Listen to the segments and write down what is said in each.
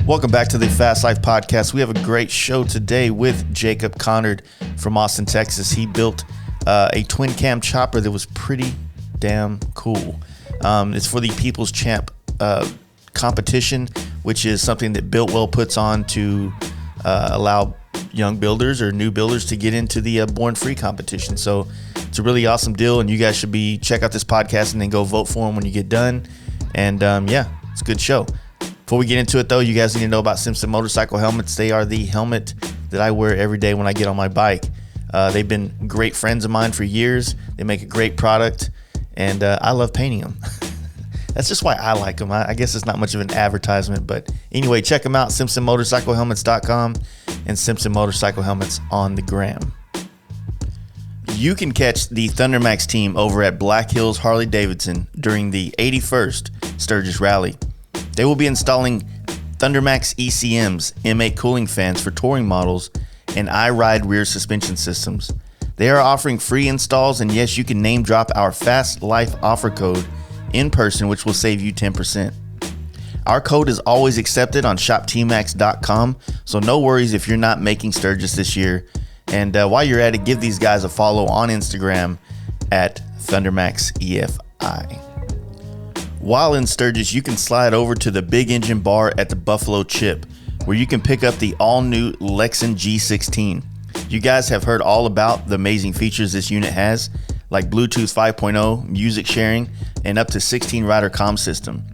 Welcome back to the Fast Life Podcast. We have a great show today with Jacob Conard from Austin, Texas. He built a twin cam chopper that was pretty damn cool. It's for the People's Champ competition, which is something that Built Well puts on to allow young builders or new builders to get into the Born Free competition. So it's a really awesome deal, and you guys should check out this podcast and then go vote for him when you get done. And it's a good show. Before we get into it, though, you guys need to know about Simpson Motorcycle Helmets. They are the helmet that I wear every day when I get on my bike. They've been great friends of mine for years. They make a great product, and I love painting them. That's just why I like them. I guess it's not much of an advertisement, but anyway, check them out, SimpsonMotorcycleHelmets.com and Simpson Motorcycle Helmets on the gram. You can catch the Thundermax team over at Black Hills Harley-Davidson during the 81st Sturgis Rally. They will be installing Thundermax ECMs, M8 cooling fans for touring models, and iRide rear suspension systems. They are offering free installs, and yes, you can name drop our Fast Life offer code in person, which will save you 10%. Our code is always accepted on shoptmax.com, so no worries if you're not making Sturgis this year. And while you're at it, give these guys a follow on Instagram at ThundermaxEFI. While in Sturgis, you can slide over to the Big Engine Bar at the Buffalo Chip, where you can pick up the all-new Lexan G16. You guys have heard all about the amazing features this unit has, like Bluetooth 5.0, music sharing, and up to 16 rider comm system.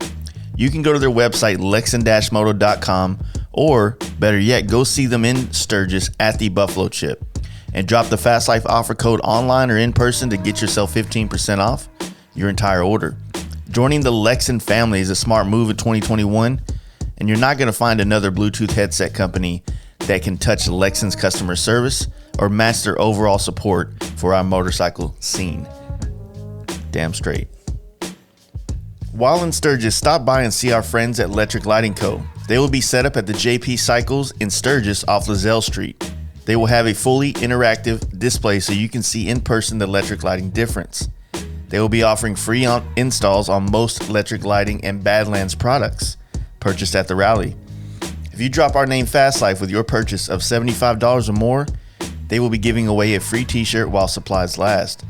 You can go to their website, lexan-moto.com, or better yet, go see them in Sturgis at the Buffalo Chip and drop the Fast Life offer code online or in person to get yourself 15% off your entire order. Joining the Lexan family is a smart move in 2021, and you're not going to find another Bluetooth headset company that can touch Lexan's customer service or match their overall support for our motorcycle scene. Damn straight. While in Sturgis, stop by and see our friends at Electric Lighting Co. They will be set up at the JP Cycles in Sturgis off Lozelle Street. They will have a fully interactive display so you can see in person the electric lighting difference. They will be offering free installs on most Electric Lighting and Badlands products purchased at the rally. If you drop our name Fast Life with your purchase of $75 or more, they will be giving away a free t-shirt while supplies last.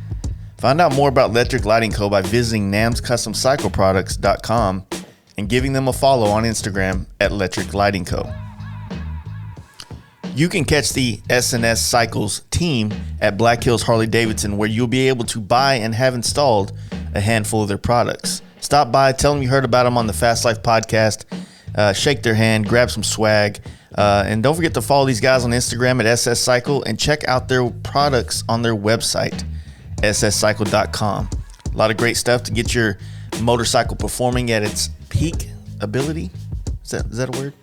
Find out more about Electric Lighting Co. by visiting namscustomcycleproducts.com and giving them a follow on Instagram at Electric Lighting Co. You can catch the S&S Cycles team at Black Hills Harley-Davidson, where you'll be able to buy and have installed a handful of their products. Stop by, tell them you heard about them on the Fast Life podcast, shake their hand, grab some swag, and don't forget to follow these guys on Instagram at SS Cycle and check out their products on their website, sscycle.com. A lot of great stuff to get your motorcycle performing at its peak ability. Is that a word?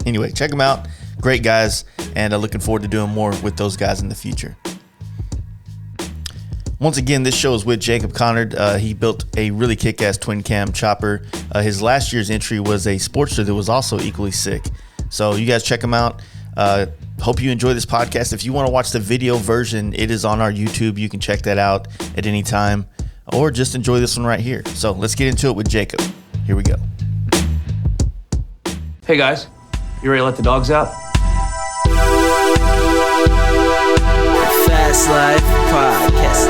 Anyway, check them out. Great guys, and looking forward to doing more with those guys in the future. Once again, this show is with Jacob Conard. He built a really kick-ass twin cam chopper. His last year's entry was a Sportster that was also equally sick. So you guys check him out. Hope you enjoy this podcast. If you want to watch the video version, it is on our YouTube. You can check that out at any time, or just enjoy this one right here. So let's get into it with Jacob. Here we go. Hey guys, you ready to let the dogs out? Fast Life Podcast.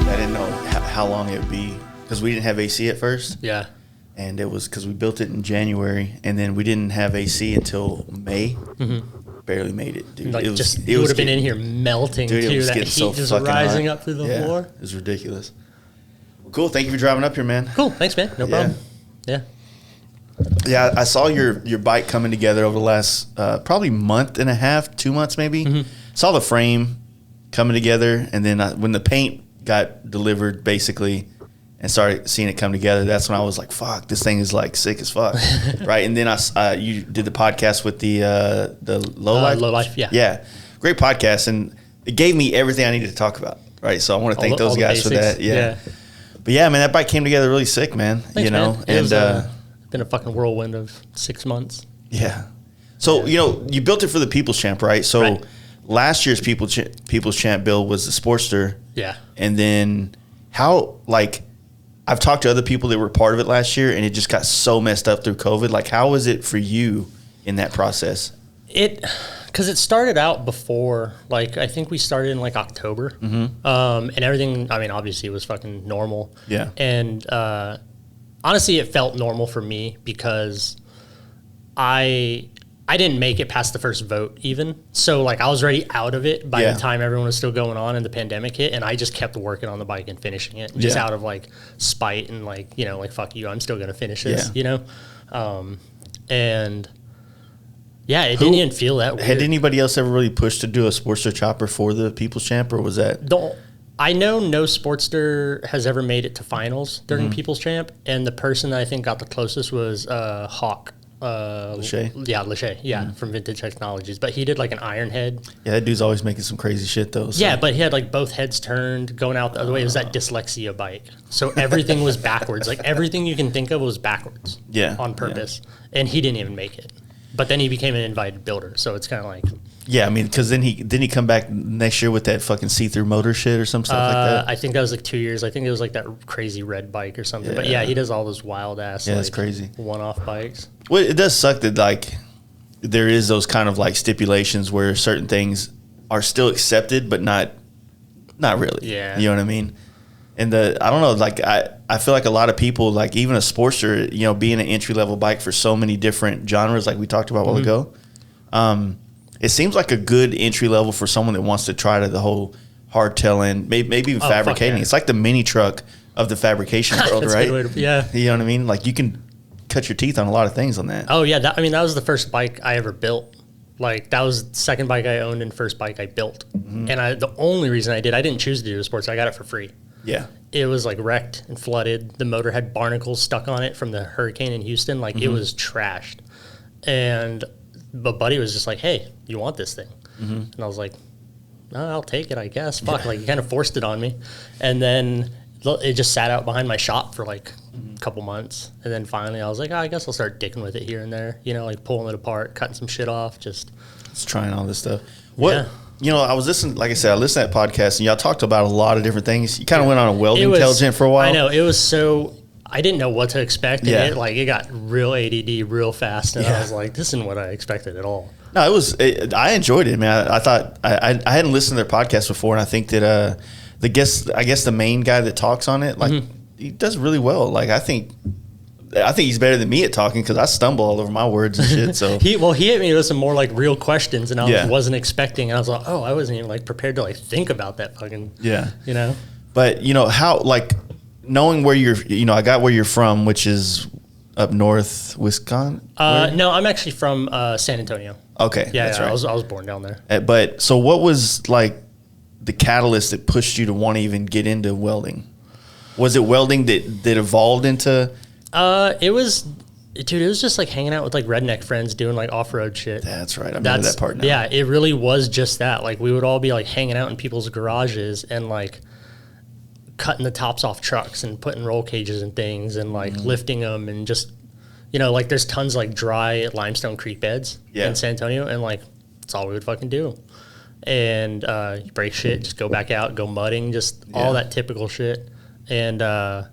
I didn't know how long it would be because we didn't have AC at first. Yeah. And it was because we built it in January, and then we didn't have AC until May. Mm-hmm. Barely made it, dude. Like it would have been in here melting, dude, too. That heat so just hot. rising up through the floor. It was ridiculous. Well, cool. Thank you for driving up here, man. Cool. Thanks, man. No problem. Yeah. Yeah, I saw your bike coming together over the last probably month and a half, 2 months maybe. Mm-hmm. Saw the frame coming together, and then when the paint got delivered, basically, and started seeing it come together, that's when I was like, fuck, this thing is like sick as fuck. Right? And then you did the podcast with the Low Life? Low Life, yeah. Yeah. Great podcast, and it gave me everything I needed to talk about, right? So I want to thank those guys for that. Yeah. But yeah, man, that bike came together really sick, man. Thanks, man. It was been a fucking whirlwind of 6 months. Yeah. So, you built it for the People's Champ, right? So last year's People's Champ build was the Sportster. Yeah. And then how, I've talked to other people that were part of it last year, and it just got so messed up through COVID. Like, how was it for you in that process? Because it started out before, like, I think we started in like October, and everything. I mean, obviously, it was fucking normal. Yeah. And honestly, it felt normal for me because I didn't make it past the first vote even. So like I was already out of it by the time everyone was still going on and the pandemic hit, and I just kept working on the bike and finishing it just out of like spite and like, you know, like fuck you, I'm still going to finish this, you know? And yeah, it didn't even feel that weird. Had anybody else ever really pushed to do a Sportster chopper for the People's Champ, or was that? I know no Sportster has ever made it to finals during People's Champ, and the person that I think got the closest was Hawk. Lachey? Yeah, from Vintage Technologies. But he did like an iron head. Yeah, that dude's always making some crazy shit though. So. Yeah, but he had like both heads turned, going out the other way. It was that dyslexia bike. So everything was backwards. Like everything you can think of was backwards. Yeah. On purpose. Yeah. And he didn't even make it. But then he became an invited builder. So it's kind of like... Yeah, I mean, because then he come back next year with that fucking see-through motor shit or some stuff like that. I think that was like 2 years. I think it was like that crazy red bike or something. Yeah. But yeah, he does all those wild ass. Yeah, that's crazy. One-off bikes. Well, it does suck that like there is those kind of like stipulations where certain things are still accepted, but not really. Yeah, you know what I mean. And I don't know, like I feel like a lot of people, like even a Sportster, you know, being an entry level bike for so many different genres, like we talked about a while ago. It seems like a good entry level for someone that wants to try to the whole hardtailing, maybe even fabricating. It's like the mini truck of the fabrication world, right? Yeah. You know what I mean? Like you can cut your teeth on a lot of things on that. Oh, yeah. That was the first bike I ever built. Like that was the second bike I owned and first bike I built. And the only reason I didn't choose to do the sports, I got it for free. Yeah. It was like wrecked and flooded. The motor had barnacles stuck on it from the hurricane in Houston. Like it was trashed. But Buddy was just like, hey, you want this thing? And I was like, no, I'll take it, I guess. Fuck, like he kind of forced it on me. And then it just sat out behind my shop for like a couple months. And then finally I was like, I guess I'll start dicking with it here and there. You know, like pulling it apart, cutting some shit off, just trying all this stuff. You know, I was listening, like I said, I listened to that podcast and y'all talked about a lot of different things. You kind of went on a welding tangent for a while. I know, it was so... I didn't know what to expect, and it got real ADD real fast, and I was like, this isn't what I expected at all. No, I enjoyed it, man. I thought I hadn't listened to their podcast before, and I think that the main guy that talks on it, like he does really well. Like I think he's better than me at talking because I stumble all over my words and shit. So he hit me with some more like real questions, and I wasn't expecting. And I was like, oh, I wasn't even like prepared to like think about that fucking you know. But you know how like. Knowing where I got where you're from, which is up north, Wisconsin. No, I'm actually from San Antonio. Okay, that's right. I was born down there. But so, what was like the catalyst that pushed you to want to even get into welding? Was it welding that evolved into? It was just like hanging out with like redneck friends doing like off road shit. That's right. I remember that part now. Yeah, it really was just that. Like we would all be like hanging out in people's garages and like cutting the tops off trucks and putting roll cages and things and like lifting them and just, you know, like there's tons of like dry limestone creek beds in San Antonio, and like that's all we would fucking do. And you break shit, just go back out, go mudding, just all that typical shit. And I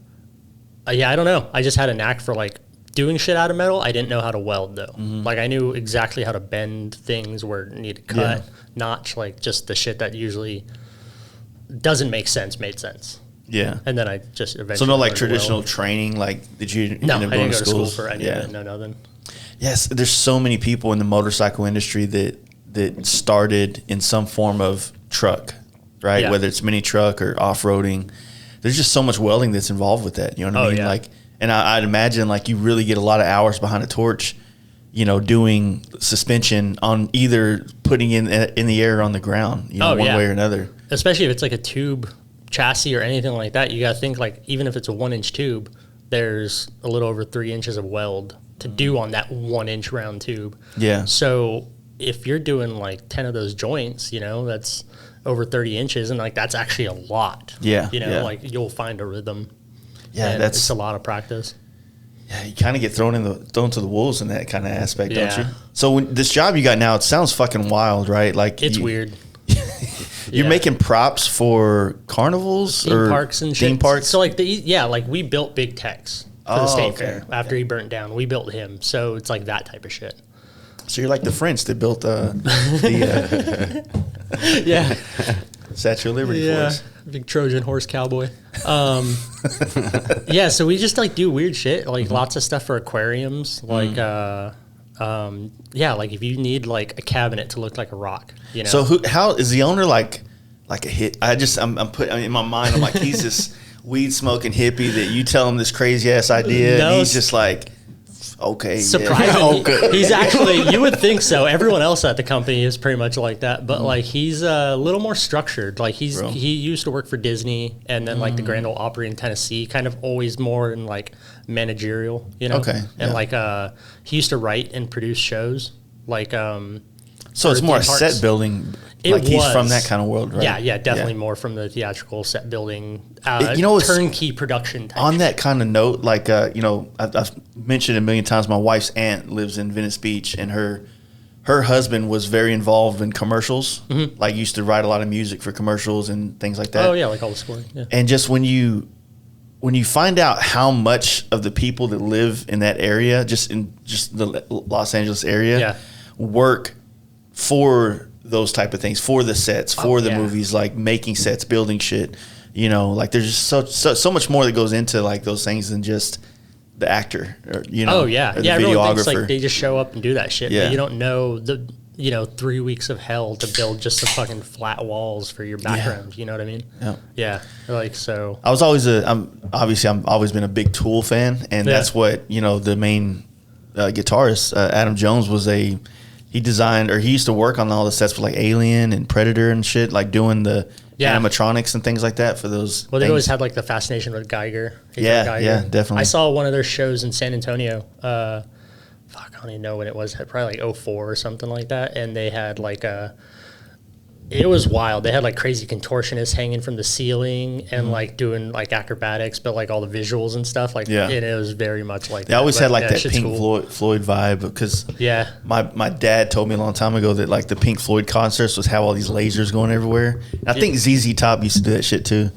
don't know. I just had a knack for like doing shit out of metal. I didn't know how to weld though. Like I knew exactly how to bend things where it needed cut, notch, like just the shit that usually doesn't make sense made sense. Yeah. And then I just eventually... So no like traditional training, like did you No, end up I going didn't go to school schools? for any of it, no nothing. Yes, there's so many people in the motorcycle industry that started in some form of truck, right? Whether it's mini truck or off-roading. There's just so much welding that's involved with that, you know what I mean? Yeah. Like, and I'd imagine like you really get a lot of hours behind a torch, you know, doing suspension on either putting in the air or on the ground, you know, one way or another. Especially if it's like a tube chassis or anything like that, you got to think like even if it's a 1-inch tube, there's a little over 3 inches of weld to do on that 1-inch round tube. Yeah. So if you're doing like 10 of those joints, you know, that's over 30 inches, and like that's actually a lot. Yeah. You know, like you'll find a rhythm. Yeah, and it's a lot of practice. Yeah, you kind of get thrown to the wolves in that kind of aspect, don't you? So this job you got now, it sounds fucking wild, right? Like it's weird. You're making props for carnivals theme or parks and shit. theme parks. So like like we built Big Tex for the state fair after he burnt down. We built him, so it's like that type of shit. So you're like the French that built the Yeah, Statue of Liberty for us. big Trojan horse cowboy. Yeah, so we just like do weird shit, like lots of stuff for aquariums, like like if you need like a cabinet to look like a rock, you know. So how is the owner like a hit? I'm putting in my mind. I'm like, he's this weed smoking hippie that you tell him this crazy ass idea, No, and he's just like, okay, surprisingly, he's actually, you would think so. Everyone else at the company is pretty much like that, but like he's a little more structured. Like he used to work for Disney and then like the Grand Ole Opry in Tennessee, kind of always more in like managerial, you know. Okay, and like he used to write and produce shows, like So it's more a set building. Like he's from that kind of world, right? Yeah, definitely more from the theatrical set building, it's turnkey production type on shit. that kind of note, like, I've mentioned a million times, my wife's aunt lives in Venice Beach, and her husband was very involved in commercials, like used to write a lot of music for commercials and things like that. Oh, yeah, like all the scoring, yeah. And just when you find out how much of the people that live in that area, just the Los Angeles area, work for those type of things, for the sets, for the movies, like making sets, building shit, you know, like there's just so much more that goes into like those things than just the actor, or, you know, or the everyone thinks like they just show up and do that shit, but you don't know the 3 weeks of hell to build just some fucking flat walls for your background. You know what I mean? Yeah. Like, so I was always I'm always been a big Tool fan, and that's what, the main guitarist, Adam Jones, he designed, or he used to work on all the sets for like Alien and Predator and shit, like doing the animatronics and things like that for those. Well, they always had like the fascination with Geiger. Yeah, definitely. I saw one of their shows in San Antonio. I don't even know when it was. Probably like 04 or something like that. And they had like it was wild. They had like crazy contortionists hanging from the ceiling and like doing like acrobatics, but like all the visuals and stuff. Like, and it was very much like they always had like that Pink Floyd vibe, because my dad told me a long time ago that like the Pink Floyd concerts was have all these lasers going everywhere. And I think ZZ Top used to do that shit too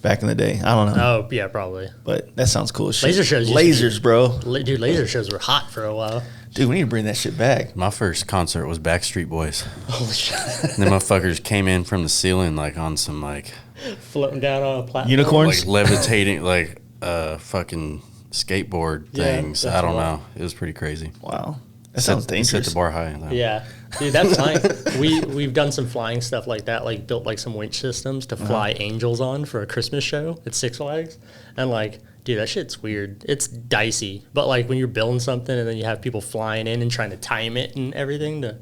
back in the day. I don't know. Oh yeah, probably. But that sounds cool as shit. Laser shows, bro. Dude, laser shows were hot for a while. Dude, we need to bring that shit back. My first concert was Backstreet Boys. Holy shit. And the motherfuckers came in from the ceiling like on some like floating down on a platform. Unicorns? Like levitating like fucking skateboard things. I don't know. It was pretty crazy. Wow. That sounds dangerous. Set the bar high. Yeah. Dude, that's fine. We've done some flying stuff like that, like built like some winch systems to fly angels on for a Christmas show at Six Flags. And like, dude, that shit's weird. It's dicey. But like when you're building something and then you have people flying in and trying to time it and everything to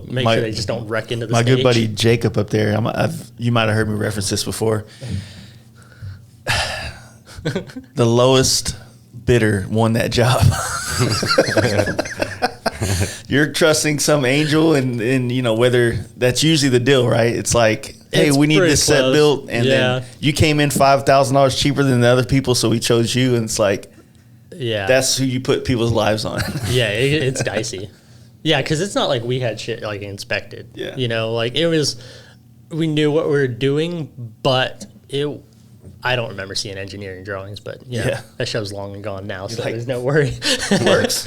make sure they just don't wreck into the stage. My good buddy Jacob up there, you might have heard me reference this before. The lowest bidder won that job. You're trusting some angel, and whether that's usually the deal, right? It's like, hey, we need this set built, and then you came in $5,000 cheaper than the other people, so we chose you, and it's like, that's who you put people's lives on. It's dicey. Yeah, because it's not like we had shit like inspected. Like it was, we knew what we were doing, but I don't remember seeing engineering drawings, but that show's long and gone now, so there's no worry. It works.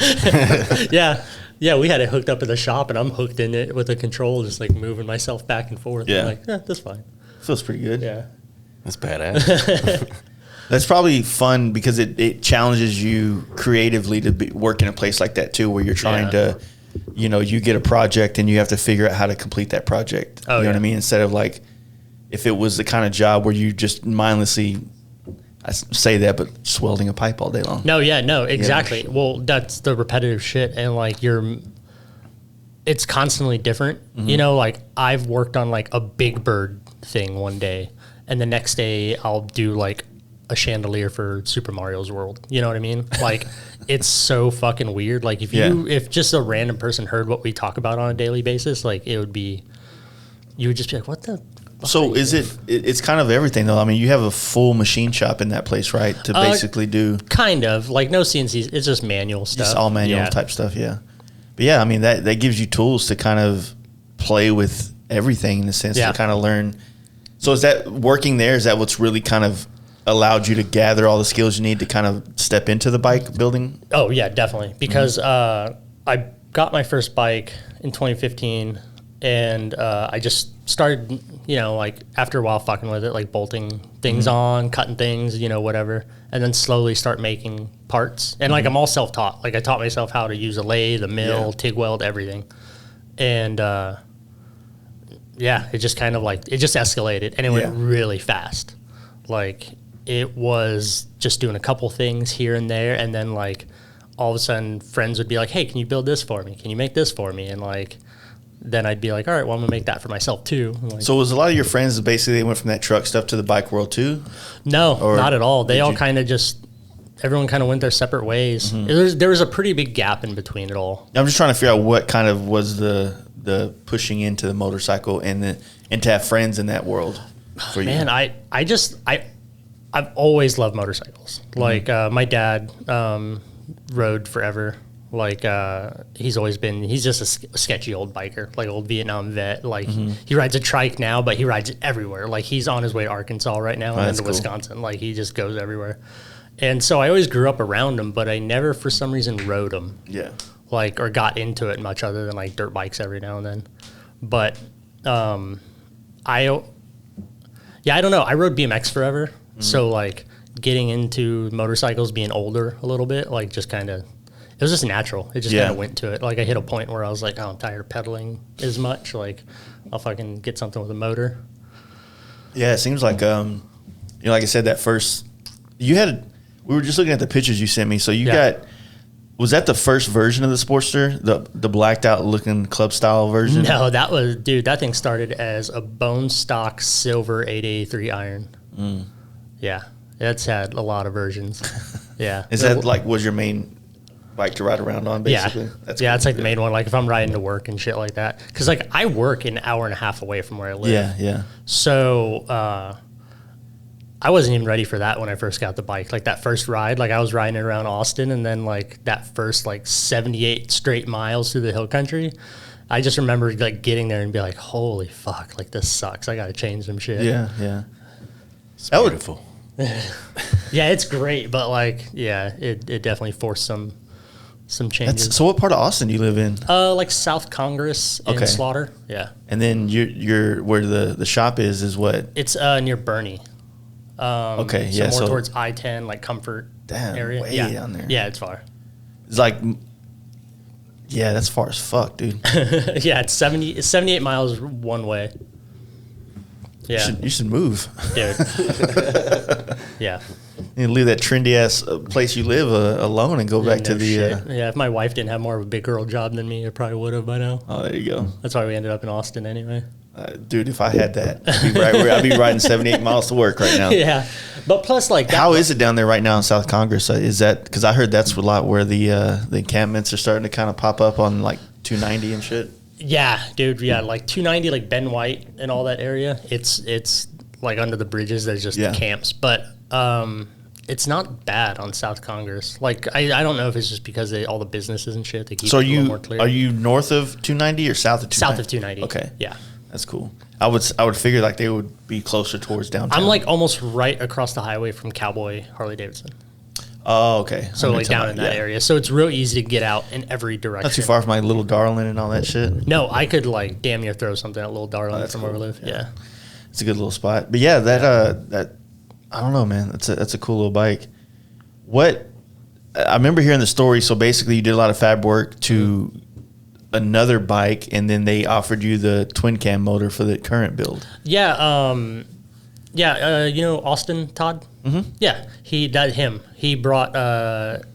Yeah, we had it hooked up in the shop, and I'm hooked in it with a control, just like moving myself back and forth. Yeah. I'm like, that's fine. Feels pretty good. Yeah. That's badass. That's probably fun because it challenges you creatively to work in a place like that too, where you're trying to, you get a project and you have to figure out how to complete that project. You know what I mean? Instead of like, if it was the kind of job where you just mindlessly, I say that, but just welding a pipe all day long. No, exactly. Yeah. Well, that's the repetitive shit, and like it's constantly different. Like I've worked on like a Big Bird thing one day, and the next day I'll do like a chandelier for Super Mario's World. You know what I mean? Like it's so fucking weird. Like if just a random person heard what we talk about on a daily basis, like you would just be like, what the. So it's kind of everything though. I mean, you have a full machine shop in that place, right? To basically do kind of like no CNCs. It's just manual stuff. Just all manual type stuff. Yeah. But yeah, I mean that gives you tools to kind of play with everything in a sense to kind of learn So is that working there? Is that what's really kind of allowed you to gather all the skills you need to kind of step into the bike building? Oh yeah, definitely. Because I got my first bike in 2015, and I just started, like after a while fucking with it, like bolting things on, cutting things, whatever, and then slowly start making parts. And like I'm all self-taught. Like I taught myself how to use a lathe, a mill, TIG weld, everything. And it just kind of like, it just escalated, and it went really fast. Like it was just doing a couple things here and there, and then like all of a sudden friends would be like, hey, can you build this for me? Can you make this for me? And like, then I'd be like, all right, well, I'm gonna make that for myself too. Like, so was a lot of your friends basically they went from that truck stuff to the bike world too? No, or not at all. They all kind of everyone kind of went their seperate ways. There was a pretty big gap in between it all. I'm just trying to figure out what kind of was the pushing into the motorcycle and to have friends in that world for you. Man, I've always loved motorcycles. Like my dad rode forever. Like he's just a sketchy old biker, like old Vietnam vet. Like he rides a trike now, but he rides it everywhere. Like he's on his way to Arkansas right now and then to Wisconsin. Like he just goes everywhere. And so I always grew up around him, but I never for some reason rode him. Yeah. Like or got into it much other than like dirt bikes every now and then. But I don't know. I rode BMX forever. So like getting into motorcycles, being older a little bit, like just kind of, it was just natural. It just kind of went to it. Like I hit a point where I was like, oh, I'm tired of pedaling as much. Like I'll fucking get something with a motor. Yeah, it seems like, like I said, that first, we were just looking at the pictures you sent me. So you got, was that the first version of the Sportster? The blacked out looking club style version? No, that thing started as a bone stock silver 883 iron. Yeah, it's had a lot of versions. Yeah. Is that like was your main bike to ride around on, basically? Yeah, it's like the main one. Like if I'm riding to work and shit like that, because like I work an hour and a half away from where I live. Yeah. So I wasn't even ready for that when I first got the bike. Like that first ride, like I was riding it around Austin, and then like that first like 78 straight miles through the hill country, I just remember like getting there and be like, holy fuck, like this sucks. I got to change some shit. Yeah. It's beautiful. Yeah, it's great, but like, it definitely forced some changes. So what part of Austin do you live in? Like South Congress and Slaughter. Yeah. And then you're where the shop is what? It's near Bernie. So more towards I-10, like Comfort area. Way down there. Yeah, it's far. It's like, that's far as fuck, dude. Yeah, it's 78 miles one way. Yeah. You should move. Dude. Yeah. You leave that trendy ass place you live alone and go back to the. Yeah, if my wife didn't have more of a big girl job than me, I probably would have by now. Oh, there you go. That's why we ended up in Austin anyway. Dude, if I had that, I'd be riding 78 miles to work right now. Yeah. But plus, like. How is it down there right now in South Congress? Is that, because I heard that's a lot where the encampments are starting to kind of pop up on like 290 and shit. Yeah, dude. Yeah, like 290, like Ben White and all that area. It's like under the bridges. There's just camps, but it's not bad on South Congress. Like I don't know if it's just because all the businesses and shit. They keep it a little more clear. Are you north of 290 or south of 290? South of 290. Okay. Yeah. That's cool. I would figure like they would be closer towards downtown. I'm like almost right across the highway from Cowboy Harley Davidson. Oh, okay. So like down in that area. So it's real easy to get out in every direction. Not too far from my Little Darling and all that shit. No, I could like damn near throw something at Little Darling from where we live. Yeah. It's a good little spot. But yeah, that I don't know, man. That's a cool little bike. What I remember hearing the story, so basically you did a lot of fab work to another bike and then they offered you the twin cam motor for the current build. Yeah, Austin Todd? Mm-hmm. Yeah, he brought,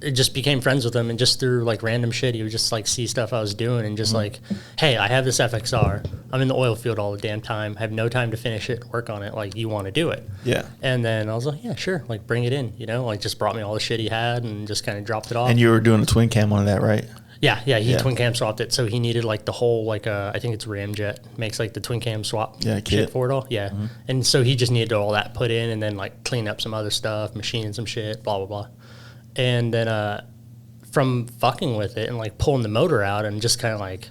just became friends with him, and just through like random shit, he would just like see stuff I was doing and just like, hey, I have this FXR. I'm in the oil field all the damn time. I have no time to finish it, work on it. Like, you want to do it? Yeah. And then I was like, yeah, sure. Like, bring it in, like just brought me all the shit he had and just kind of dropped it off. And you were doing a twin cam on that, right? Yeah, he twin cam swapped it, so he needed like the whole I think it's Ramjet makes like the twin cam swap shit for it all. Yeah, and so he just needed all that put in and then like clean up some other stuff, machine some shit, blah blah blah, and then from fucking with it and like pulling the motor out and just kind of like,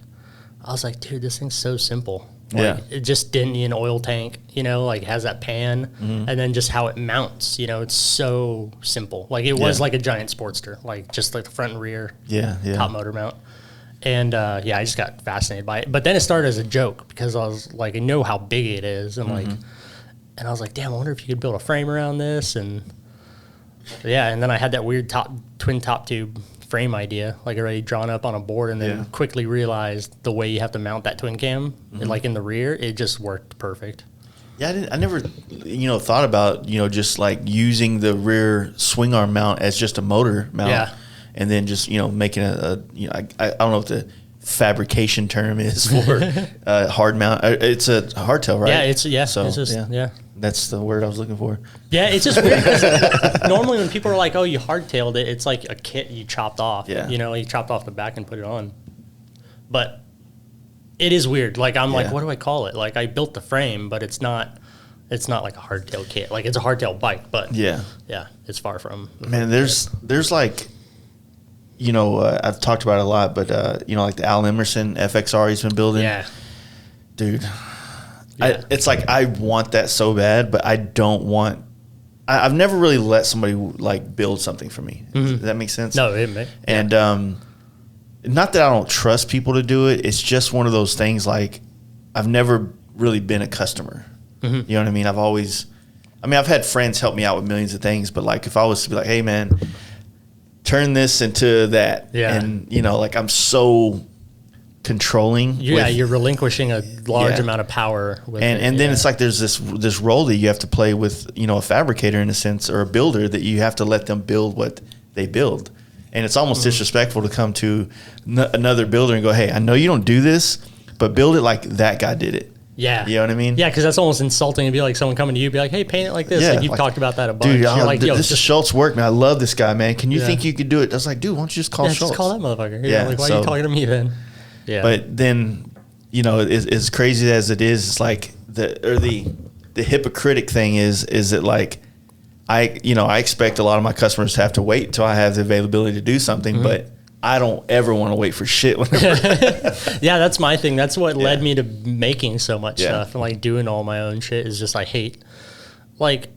I was like, dude, this thing's so simple. Yeah. It just didn't need an oil tank, you know, like has that pan, and then just how it mounts, you know, it's so simple. Like it was like a giant Sportster, like just like the front and rear top motor mount. And I just got fascinated by it. But then it started as a joke because I was like, I know how big it is, and like, and I was like, damn, I wonder if you could build a frame around this, and and then I had that weird twin top tube frame idea, like already drawn up on a board, and then quickly realized the way you have to mount that twin cam, like in the rear, it just worked perfect. Yeah, I never, thought about, just like using the rear swing arm mount as just a motor mount. Yeah. And then just, making I don't know what the fabrication term is for hard mount. It's a hardtail, right? Yeah, it's That's the word I was looking for. Yeah, it's just weird because normally when people are like, oh, you hardtailed it, it's like a kit you chopped off. Yeah. You chopped off the back and put it on. But it is weird. Like, I'm like, what do I call it? Like, I built the frame, but it's not like a hardtail kit. Like, it's a hardtail bike, but yeah, it's far from. Man, there's like, I've talked about it a lot, but, like the Al Emerson FXR he's been building. Yeah. Dude. Yeah. It's like I want that so bad, but I don't want. I've never really let somebody like build something for me. Does that make sense? No, it may. And not that I don't trust people to do it. It's just one of those things. Like I've never really been a customer. You know what I mean? I've had friends help me out with millions of things, but like if I was to be like, hey man, turn this into that, and like I'm so controlling. You're relinquishing a large amount of power with and then it's like there's this role that you have to play with, a fabricator in a sense, or a builder, that you have to let them build what they build. And it's almost disrespectful to come to another builder and go, hey, I know you don't do this, but build it like that guy did it. Yeah. You know what I mean? Yeah, because that's almost insulting to be like someone coming to you, be like, hey, paint it like this. Like you've talked about that a bunch. Dude, You're like, yo, this is Schultz work, man. I love this guy, man. Can you think you could do it? I was like, dude, why don't you just call Schultz? Just call that motherfucker. Yeah. Like, why are you talking to me then? Yeah. But then, as crazy as it is, it's like the hypocritic thing is that like I expect a lot of my customers to have to wait until I have the availability to do something, but I don't ever want to wait for shit. Yeah, that's my thing. That's what led me to making so much stuff and like doing all my own shit. Is just I hate, like,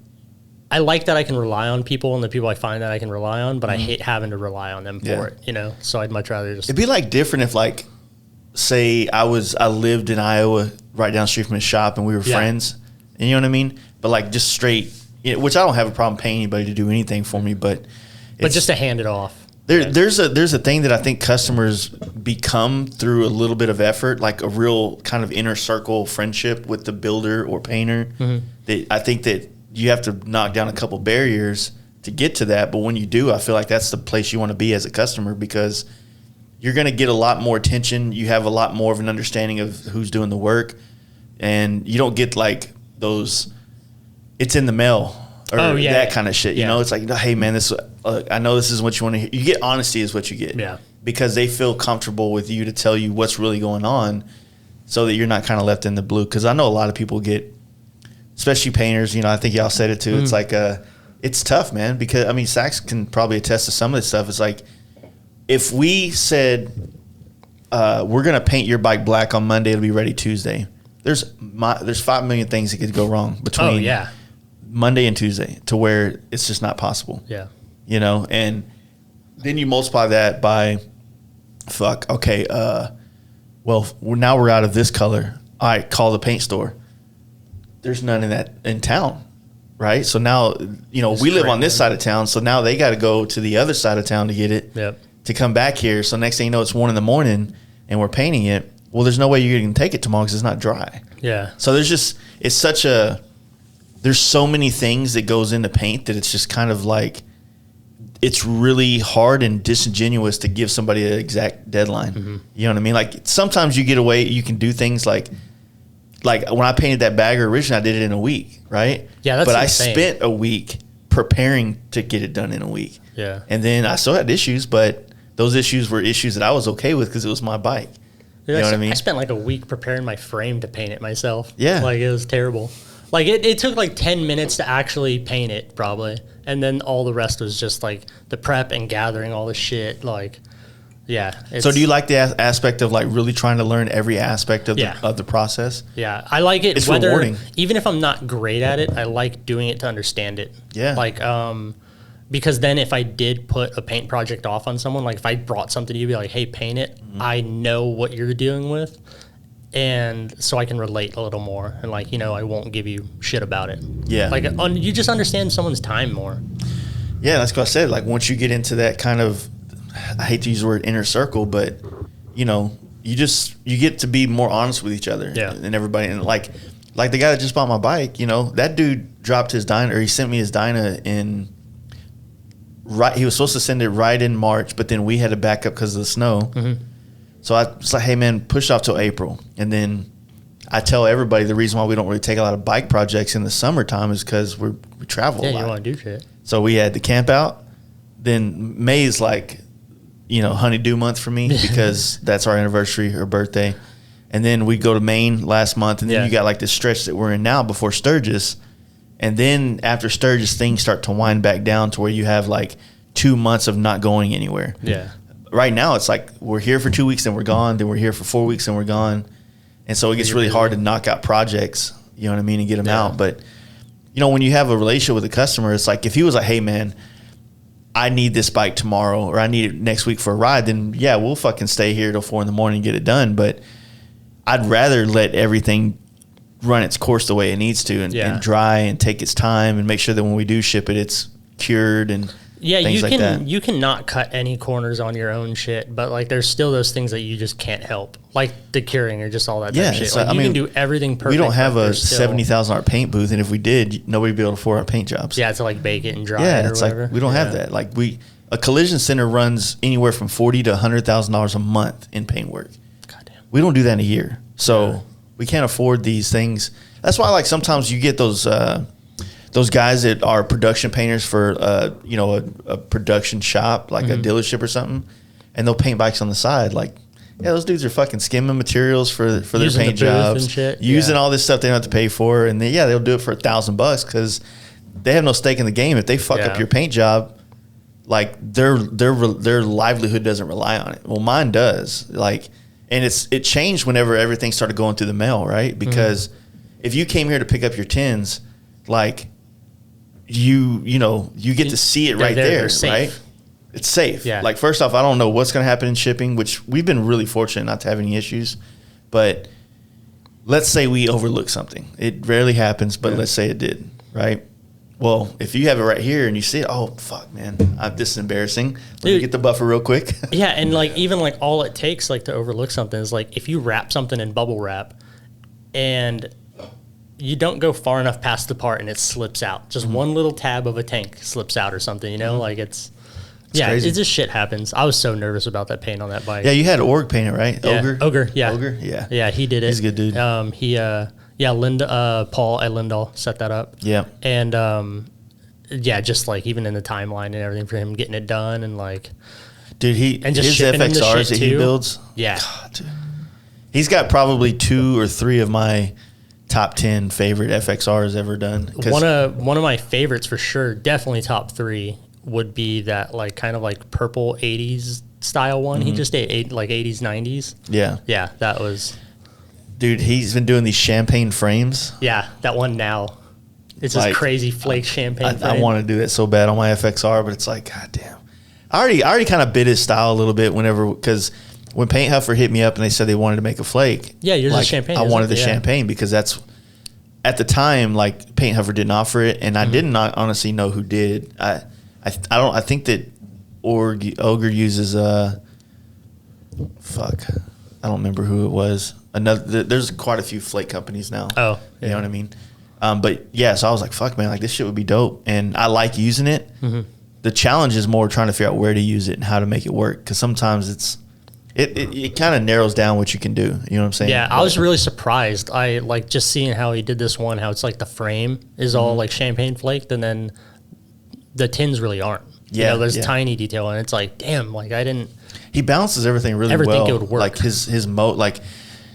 I like that I can rely on people and the people I find that I can rely on, but I hate having to rely on them for it. So I'd much rather just. It'd be like different if like, say I lived in Iowa right down the street from his shop and we were friends, and you know what I mean? But like just straight, which I don't have a problem paying anybody to do anything for me, but just to hand it off. There's a thing that I think customers become through a little bit of effort, like a real kind of inner circle friendship with the builder or painter. That I think that you have to knock down a couple barriers to get to that, but when you do, I feel like that's the place you want to be as a customer, because you're going to get a lot more attention. You have a lot more of an understanding of who's doing the work, and you don't get like those, it's in the mail or that kind of shit. You know, it's like, hey man, I know this is what you want to hear. You get honesty is what you get. Yeah. Because they feel comfortable with you to tell you what's really going on, so that you're not kind of left in the blue. Because I know a lot of people get, especially painters, I think y'all said it too. It's like, it's tough, man, because Sax can probably attest to some of this stuff. It's like, if we said, we're going to paint your bike black on Monday, it'll be ready Tuesday. There's 5 million things that could go wrong between Monday and Tuesday, to where it's just not possible. Yeah. And then you multiply that by, well, now we're out of this color. All right, call the paint store. There's none in town, right? So now, we live on this side of town, so now they got to go to the other side of town to get it, to come back here. So next thing you know, it's 1 a.m. and we're painting it. Well, there's no way you can take it tomorrow because it's not dry. Yeah. So there's so many things that goes into paint that it's just kind of like, it's really hard and disingenuous to give somebody an exact deadline. You know what I mean? Like sometimes you get away, you can do things like when I painted that bagger originally, I did it in a week, right? Yeah, that's insane. I spent a week preparing to get it done in a week. Yeah. And then I still had issues, but those issues were issues that I was okay with because it was my bike. You know what I mean? I spent like a week preparing my frame to paint it myself. Yeah. Like it was terrible. Like it took like 10 minutes to actually paint it probably. And then all the rest was just like the prep and gathering all the shit. Like Yeah. So do you like the aspect of like really trying to learn every aspect of the process? Yeah, I like it. It's rewarding. Even if I'm not great at it, I like doing it to understand it. Yeah. Like, because then if I did put a paint project off on someone, like if I brought something to you, be like, hey, paint it, I know what you're dealing with. And so I can relate a little more. And like, I won't give you shit about it. Yeah. Like, you just understand someone's time more. Yeah, that's what I said. Like once you get into that kind of, I hate to use the word inner circle, but you get to be more honest with each other and everybody. And like the guy that just bought my bike, that dude dropped his Dyna, or he sent me his Dyna he was supposed to send it right in March, but then we had to back up because of the snow. Mm-hmm. So I was like, hey man, push off till April. And then I tell everybody the reason why we don't really take a lot of bike projects in the summertime is because we travel a lot. Yeah, you want to do shit. So we had the camp out. Then May is like, honeydew month for me because that's our anniversary or birthday. And then we go to Maine last month, and then you got like this stretch that we're in now before Sturgis. And then after Sturgis, things start to wind back down to where you have like 2 months of not going anywhere. Yeah. Right now, it's like we're here for 2 weeks, then we're gone. Then we're here for 4 weeks, and we're gone. And so it gets really hard to knock out projects, you know what I mean, and get them out. But, when you have a relationship with a customer, it's like if he was like, hey, man, I need this bike tomorrow or I need it next week for a ride, then, we'll fucking stay here till 4 in the morning and get it done. But I'd rather let everything run its course the way it needs to and dry and take its time and make sure that when we do ship it, it's cured and things like that. You can not cut any corners on your own shit, but like there's still those things that you just can't help, like the curing or just all that type of shit. Like, you can do everything perfect. We don't have a $70,000 paint booth, and if we did, nobody would be able to afford our paint jobs. Yeah, to like bake it and dry it or whatever. Like we don't have that. Like a collision center runs anywhere from $40,000 to $100,000 a month in paint work. Goddamn. We don't do that in a year, so we can't afford these things. That's why, like, sometimes you get those guys that are production painters for a production shop, like a dealership or something, and they'll paint bikes on the side. Like, those dudes are fucking skimming materials for their paint jobs, and shit. using all this stuff they don't have to pay for, and they'll do it for $1,000 because they have no stake in the game. If they fuck up your paint job, like their livelihood doesn't rely on it. Well, mine does. Like, and it changed whenever everything started going through the mail, right? Because if you came here to pick up your tins, like you get to see it right there, right? It's safe. Yeah. Like, first off, I don't know what's going to happen in shipping, which we've been really fortunate not to have any issues. But let's say we overlook something. It rarely happens, but let's say it did, right? Well, if you have it right here and you see it, oh, fuck, man, this is embarrassing. Let me get the buffer real quick. Yeah, and like even like all it takes like to overlook something is like if you wrap something in bubble wrap and you don't go far enough past the part and it slips out. Just one little tab of a tank slips out or something, like it's crazy. It just shit happens. I was so nervous about that paint on that bike. Yeah, you had Org paint it, right? Yeah. Ogre, yeah. Ogre, yeah. Yeah, he did it. He's a good dude. Paul at Lindahl set that up. Yeah. And just like even in the timeline and everything for him getting it done and like dude, his FXRs that he builds. Yeah. God, dude. He's got probably 2 or 3 of my top 10 favorite FXRs ever done. One of my favorites for sure, definitely top 3 would be that like kind of like purple 80s style one. He just did like 80s 90s. Yeah. Yeah, that was. Dude, he's been doing these champagne frames. Yeah, that one now. It's like, this crazy flake champagne frame. I want to do that so bad on my FXR, but it's like, God damn. I already kind of bit his style a little bit because when Paint Huffer hit me up and they said they wanted to make a flake. Yeah, yours is champagne. I wanted the champagne because that's, at the time, like Paint Huffer didn't offer it, and I did not honestly know who did. I think that Ogre uses fuck. I don't remember who it was. There's quite a few flake companies now. Oh, yeah. You know what I mean? But yeah, so I was like, fuck, man, like this shit would be dope. And I like using it. The challenge is more trying to figure out where to use it and how to make it work. Because sometimes it kind of narrows down what you can do. You know what I'm saying? Yeah, I was really surprised. I like just seeing how he did this one, how it's like the frame is all like champagne flaked and then the tins really aren't. Yeah. There's tiny detail and it's like, damn, like I didn't. He balances everything really well. Everything would work. Like his moat, like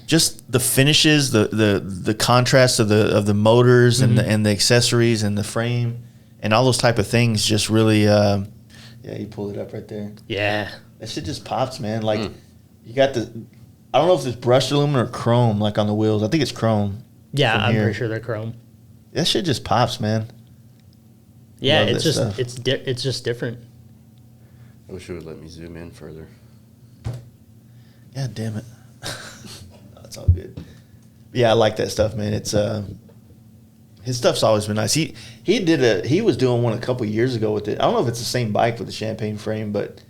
just the finishes, the contrast of the motors and the accessories and the frame and all those type of things just really. Yeah, you pulled it up right there. Yeah. That shit just pops, man. Like you got the, I don't know if it's brushed aluminum or chrome, like on the wheels. I think it's chrome. Yeah, I'm pretty sure they're chrome. That shit just pops, man. Yeah, it's just it's just different. I wish it would let me zoom in further. God damn it. That's all good. Yeah, I like that stuff, man. It's his stuff's always been nice. He was doing one a couple years ago with it. I don't know if it's the same bike with the champagne frame, but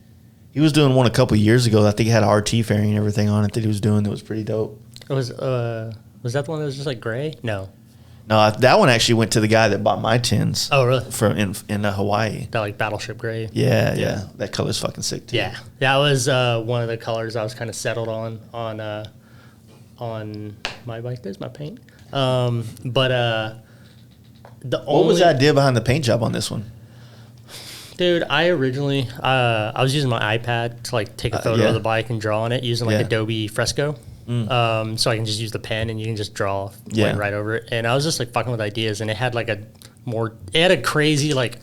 he was doing one a couple years ago. I think he had an RT fairing and everything on it that he was doing that was pretty dope. It was that the one that was just like gray? No, that one actually went to the guy that bought my tins. Oh, really? From in Hawaii. That like battleship gray. Yeah. That color's fucking sick too. Yeah, that was one of the colors I was kind of settled on my bike. There's my paint. What was the idea behind the paint job on this one? Dude, I originally I was using my iPad to like take a photo of the bike and draw on it using like Adobe Fresco. So I can just use the pen and you can just draw right over it. And I was just like fucking with ideas, and it had like a crazy like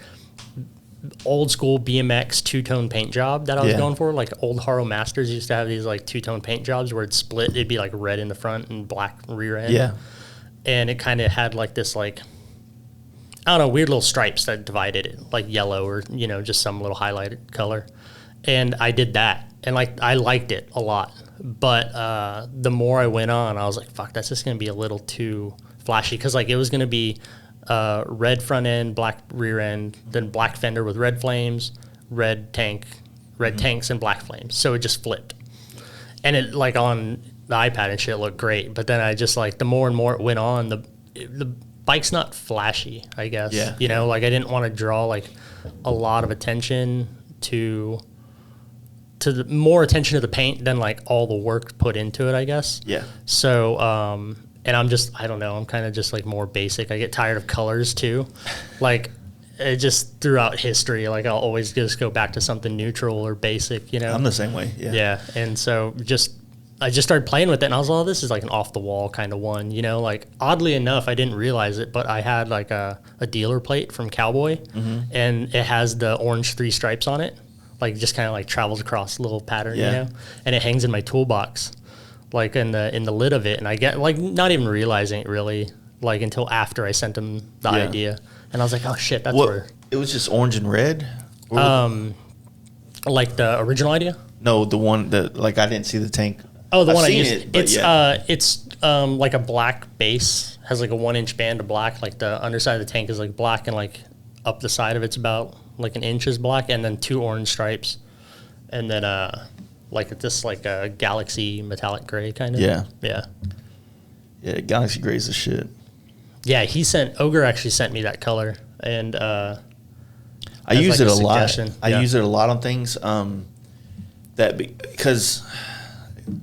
old school BMX two-tone paint job that I was going for. Like old Haro Masters used to have these like two-tone paint jobs where it's split. It'd be like red in the front and black rear end. Yeah. And it kind of had like this like, I don't know, weird little stripes that divided it, like yellow or, just some little highlighted color. And I did that. And like, I liked it a lot. But the more I went on, I was like, fuck, that's just going to be a little too flashy. Because like it was going to be red front end, black rear end, then black fender with red flames, red tanks and black flames. So it just flipped. And it like on the iPad and shit looked great. But then I just like, the more and more it went on, the bike's not flashy, I guess. Yeah. Like I didn't want to draw like a lot of attention to the more attention to the paint than like all the work put into it, I guess. Yeah. So, and I don't know, I'm kind of just like more basic. I get tired of colors too. Like it just throughout history, like I'll always just go back to something neutral or basic, I'm the same way. Yeah. Yeah. And so I just started playing with it, and I was like, oh, this is like an off-the-wall kind of one, like oddly enough, I didn't realize it, but I had like a dealer plate from Cowboy, and it has the orange 3 stripes on it, like just kind of like travels across a little pattern, and it hangs in my toolbox, like in the lid of it, and I get like not even realizing it really, like until after I sent him the idea, and I was like, oh shit, that's where it was just orange and red, like the original idea. No, the one that like I didn't see the tank. Oh, the one I used. It's like a black base, has like a 1-inch band of black. Like the underside of the tank is like black, and like up the side of it's about like an inch is black, and then 2 orange stripes, and then like this like a galaxy metallic gray kind of. Yeah. Galaxy gray is the shit. Yeah, Ogre actually sent me that color, and I use it a lot. I use it a lot on things. Because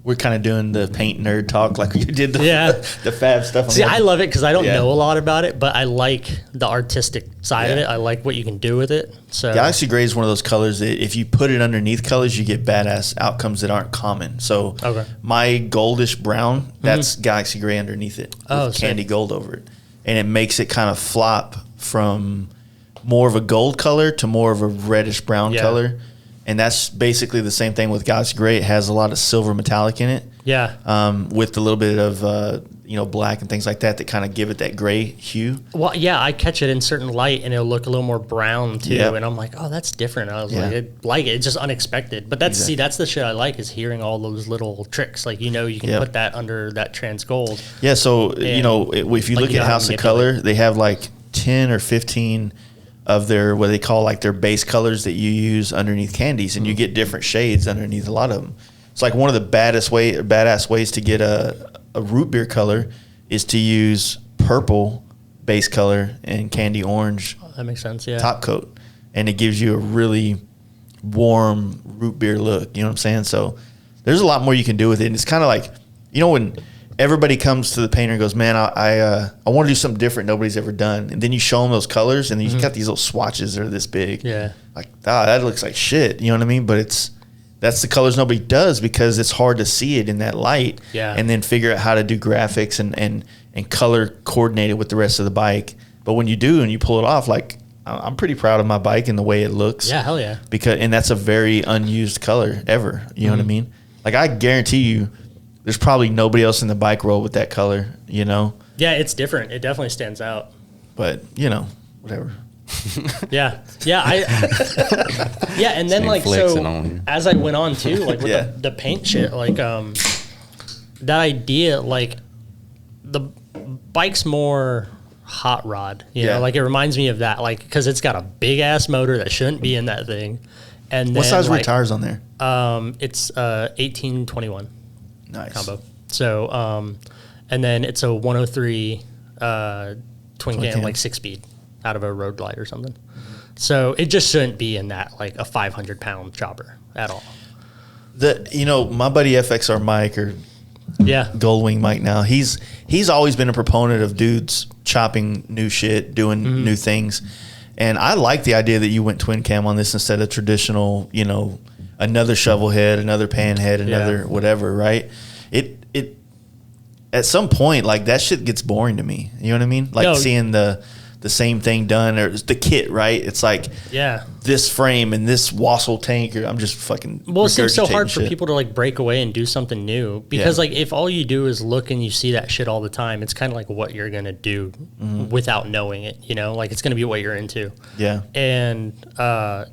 we're kind of doing the paint nerd talk like you did the fab stuff. See, I love it because I don't know a lot about it, but I like the artistic side of it. I like what you can do with it. So Galaxy Gray is one of those colors that if you put it underneath colors, you get badass outcomes that aren't common. So my goldish brown, that's Galaxy Gray underneath it with candy gold over it. And it makes it kind of flop from more of a gold color to more of a reddish brown color. And that's basically the same thing with Galaxy Gray. It has a lot of silver metallic in it. Yeah. With a little bit of, black and things like that kind of give it that gray hue. Well, yeah, I catch it in certain light and it'll look a little more brown too. Yep. And I'm like, oh, that's different. I was like, it's just unexpected. But that's the shit I like is hearing all those little tricks. Like, you can put that under that trans gold. Yeah. So, if you look at House of Color, they have like 10 or 15 of their what they call like their base colors that you use underneath candies, and you get different shades underneath a lot of them. It's like one of the badass ways to get a root beer color is to use purple base color and candy orange. That makes sense. Yeah. Top coat, and it gives you a really warm root beer look. You know what I'm saying? So there's a lot more you can do with it. And it's kind of like when everybody comes to the painter and goes, man, I want to do something different nobody's ever done. And then you show them those colors, and then you got these little swatches that are this big. Yeah. Like, that looks like shit. You know what I mean? But that's the colors nobody does because it's hard to see it in that light. Yeah. And then figure out how to do graphics and color coordinate it with the rest of the bike. But when you do and you pull it off, like, I'm pretty proud of my bike and the way it looks. Yeah, hell yeah. And that's a very unused color ever. You know what I mean? Like, I guarantee you, there's probably nobody else in the bike world with that color. You know? Yeah, it's different. It definitely stands out. But you know, whatever. Yeah. And then like so as I went on too, like with the paint shit, like that idea, like the bike's more hot rod, you know, like it reminds me of that, like because it's got a big ass motor that shouldn't be in that thing. And what then, size were tires on there? It's 1821 nice combo. So and then it's a 103 twin cam, like 6-speed out of a road glide or something. So it just shouldn't be in that like a 500-pound chopper at all. My buddy FXR Mike, or Goldwing Mike now, he's always been a proponent of dudes chopping new shit, doing new things. And I like the idea that you went twin cam on this instead of traditional, another shovel head, another pan head, another whatever, right? It at some point, like, that shit gets boring to me. You know what I mean? Like seeing the same thing done, or the kit, right? It's like this frame and this wassail tank, or I'm just fucking it seems so hard for people to like break away and do something new, because like if all you do is look and you see that shit all the time, it's kind of like what you're gonna do without knowing it, like it's gonna be what you're into. And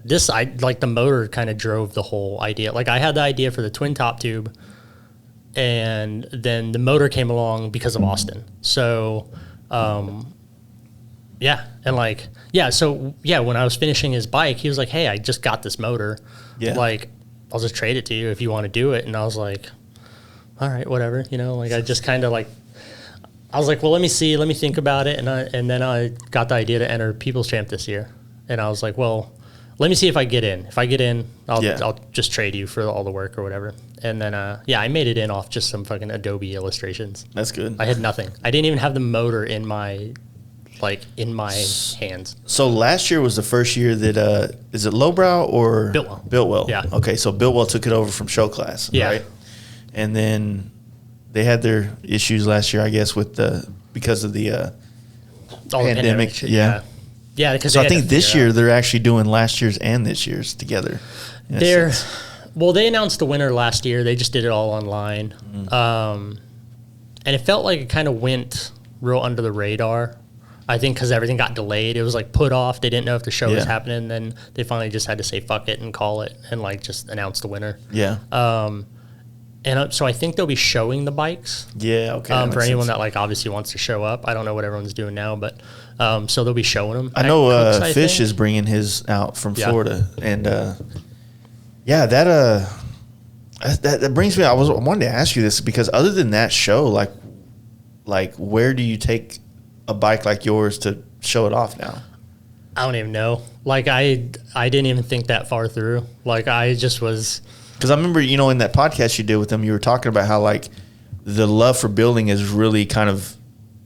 this, I like, the motor kind of drove the whole idea. Like, I had the idea for the twin top tube, and then the motor came along because of Austin. So when I was finishing his bike, he was like, hey, I just got this motor. Like, I'll just trade it to you if you want to do it. And I was like, all right, whatever. Like, I just kind of like, I was like, well, let me think about it. And then I got the idea to enter People's Champ this year. And I was like, well, let me see if I get in. If I get in, I'll just trade you for all the work or whatever. And then, I made it in off just some fucking Adobe illustrations. That's good. I had nothing. I didn't even have the motor in my hands. So last year was the first year that is it Lowbrow or Builtwell? Yeah. Okay, so Builtwell took it over from Show Class, right? And then they had their issues last year, I guess, because of the pandemic. Yeah, because so I think this year they're actually doing last year's and this year's together. They announced the winner last year. They just did it all online, and it felt like it kind of went real under the radar. I think because everything got delayed. It was like put off. They didn't know if the show was happening. And then they finally just had to say fuck it and call it and like just announce the winner. And so I think they'll be showing the bikes. Okay. For anyone that like obviously wants to show up. I don't know what everyone's doing now, but so they'll be showing them. I know Cooks, Fish is bringing his out from Florida, and that brings me. I wanted to ask you this because other than that show, like where do you take a bike like yours to show it off now? I don't even know. Like I didn't even think that far through. Like I just was. Because I remember, in that podcast you did with them, you were talking about how like the love for building is really kind of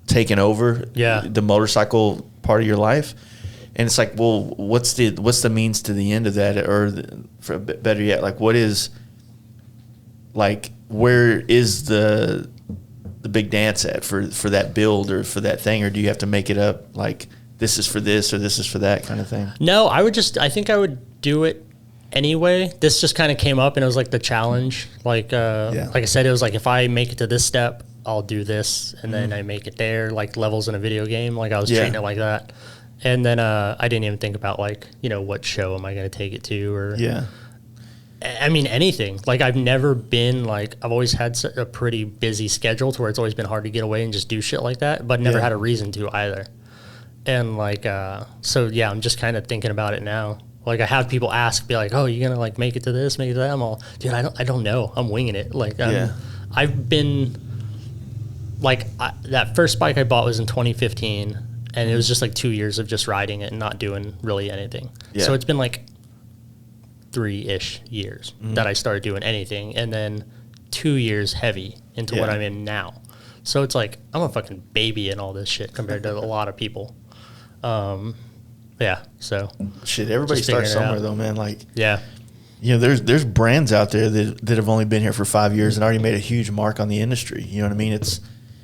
taken over the motorcycle part of your life. And it's like, well, what's the means to the end of that? Or for better yet, like where is the big dance at for that build or for that thing? Or do you have to make it up like this is for this or this is for that kind of thing? No, I think I would do it anyway. This just kind of came up and it was like the challenge. Like I said, it was like if I make it to this step, I'll do this, and then I make it there, like levels in a video game. Like I was treating it like that. And then I didn't even think about like, what show am I going to take it to, or I mean, anything. Like I've never been like, I've always had a pretty busy schedule to where it's always been hard to get away and just do shit like that, but never had a reason to either. And like, so yeah, I'm just kind of thinking about it now. Like I have people be like, oh, you going to like make it to this, make it to that? I'm all, dude, I don't know. I'm winging it. Like I've been like, that first bike I bought was in 2015, and it was just like 2 years of just riding it and not doing really anything. So it's been like 3-ish years that I started doing anything, and then 2 years heavy into what I'm in now. So it's like I'm a fucking baby in all this shit compared to a lot of people. So shit, everybody starts somewhere though, man. Like there's brands out there that have only been here for 5 years and already made a huge mark on the industry. You know what I mean? It's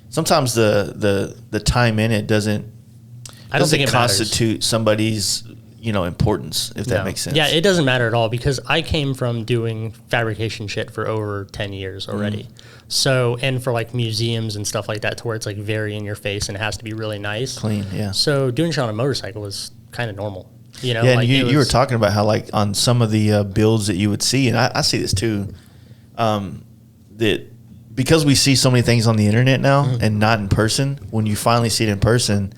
sometimes the time in it doesn't I don't think it matters. constitute somebody's, importance, if that makes sense. Yeah, it doesn't matter at all because I came from doing fabrication shit for over 10 years already. So, and for like museums and stuff like that to where it's like very in your face and it has to be really nice. Clean, yeah. So doing shit on a motorcycle was kind of normal. Yeah, and you were talking about how like on some of the builds that you would see, and I see this too, that because we see so many things on the internet now and not in person, when you finally see it in person,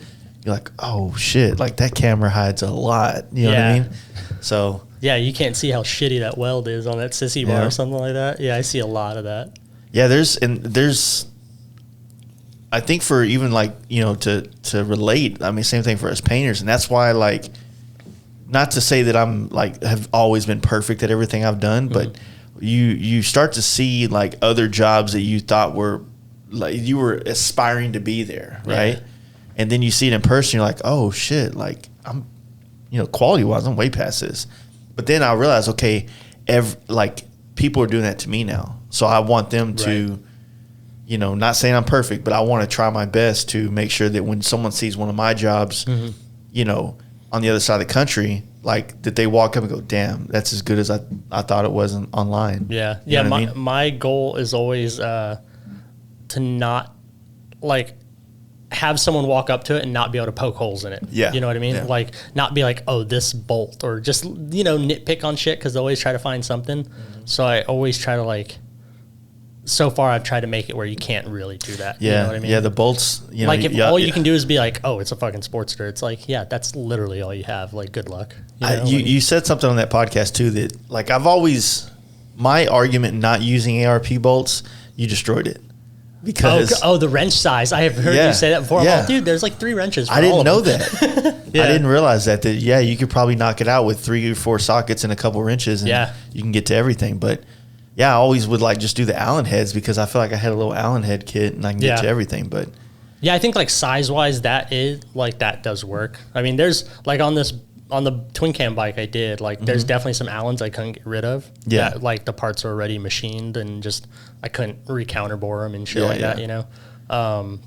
you're like, oh shit, like that camera hides a lot. You know what I mean? So yeah, you can't see how shitty that weld is on that sissy bar or something like that. Yeah, I see a lot of that. Yeah, there's I think for even like, to relate, I mean, same thing for us painters. And that's why, like, not to say that I'm like, have always been perfect at everything I've done, but you start to see like other jobs that you thought were like, you were aspiring to be there. Right. Yeah. And then you see it in person, you're like, oh shit, like I'm, quality wise, I'm way past this. But then I realized, okay, like people are doing that to me now. So I want them to, not saying I'm perfect, but I want to try my best to make sure that when someone sees one of my jobs, on the other side of the country, like that they walk up and go, damn, that's as good as I thought it was online. Yeah. Yeah. My goal is always to not like have someone walk up to it and not be able to poke holes in it. Yeah. You know what I mean? Yeah. Like not be like, oh, this bolt, or just, nitpick on shit because they always try to find something. So I always try to like, so far I've tried to make it where you can't really do that. Yeah. You know what I mean? Yeah, the bolts, like if all you can do is be like, oh, it's a fucking Sportster. It's like, yeah, that's literally all you have. Like, good luck. You said something on that podcast too that like my argument not using ARP bolts, you destroyed it. Because the wrench size. I have heard you say that before. Yeah. Oh, dude, there's like 3 wrenches for I didn't all know of them. that. I didn't realize that you could probably knock it out with 3 or 4 sockets and a couple wrenches and you can get to everything. But yeah, I always would like just do the Allen heads because I feel like I had a little Allen head kit and I can get to everything. But yeah, I think like size wise that does work. I mean, there's like on the twin cam bike I did, like there's definitely some Allens I couldn't get rid of. Yeah. That, like the parts are already machined and just I couldn't re-counterbore them and shit that,